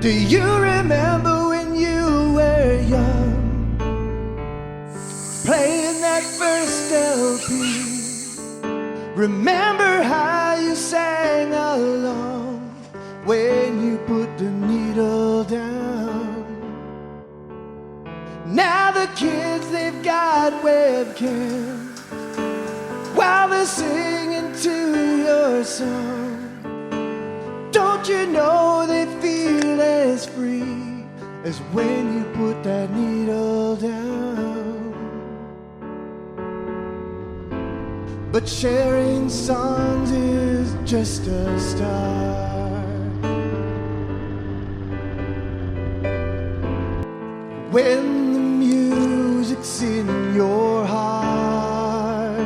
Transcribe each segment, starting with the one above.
Do you remember when you were young, playing that first LP? Remember how you sang along when you put the needle down? Now the kids, they've got webcams while they're singing to your song. Don't you know they feel as free as when you put that needle down? But sharing songs is just a start. When the music's in your heart,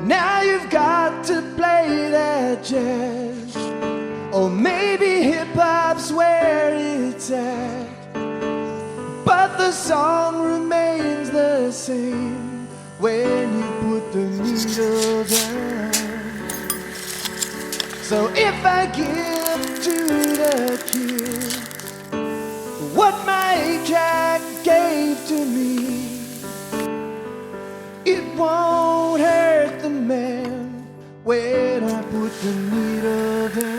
now you've got to play that jazz, or maybe hip-hop's where it's at, but the song remains the same when you put the needle down. So if I give to the kid what my Jack gave to me, it won't hurt the man when I put the needle down.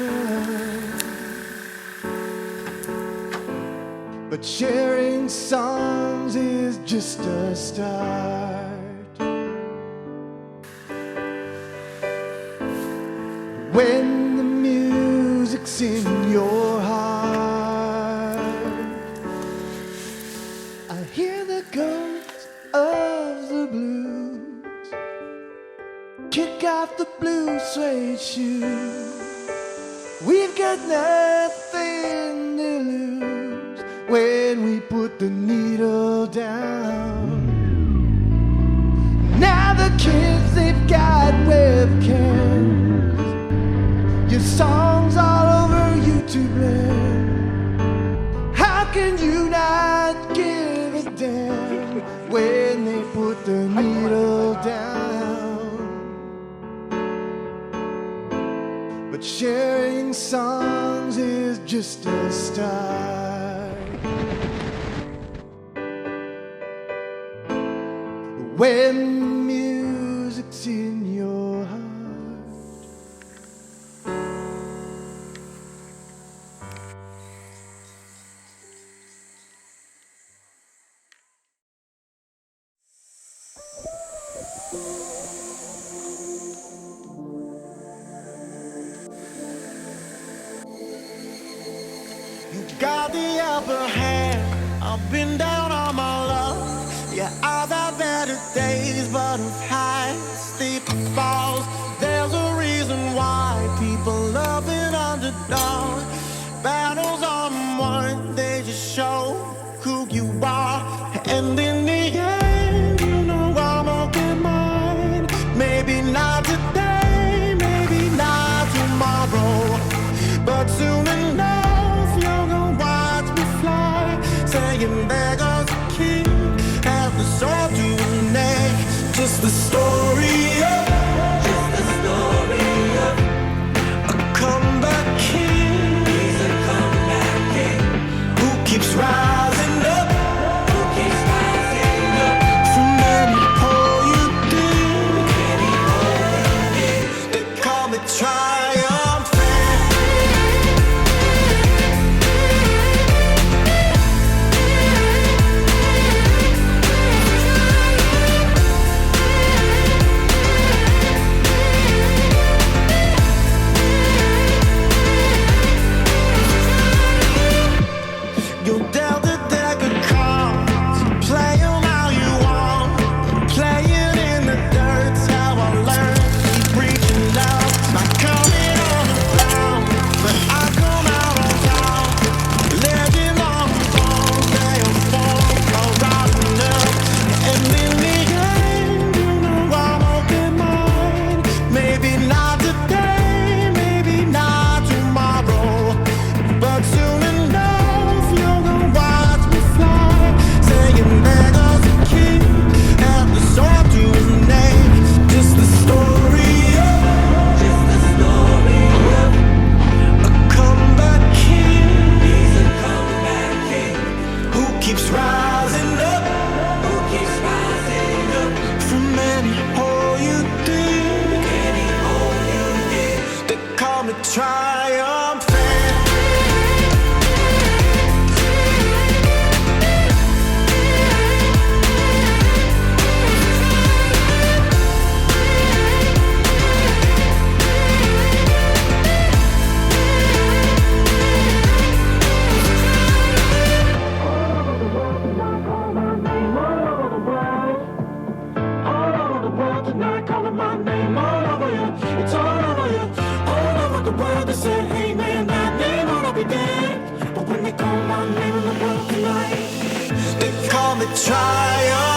But sharing songs is just a start. When the music's in your heart, I hear the ghost of the blues kick off the blue suede shoes. We've got nothing to lose when we put the needle down. Now the kids, they've got webcams, your songs all over YouTube land. How can you not give a damn when they put the needle down? But sharing songs is just a start. When music's in your heart. Got the upper hand, I've been down on my luck. Yeah, I've had better days, but I've had steep falls. There's a reason why people love an underdog. Battles on one, they just show who you are. And in the end, you know I'm gonna get mine. Maybe not today, maybe not tomorrow, but soon enough saying there goes the king, have the sword to the neck. Just the story of a comeback king. He's a comeback king who keeps rising up, from any hole you dig. They call me triumphant. try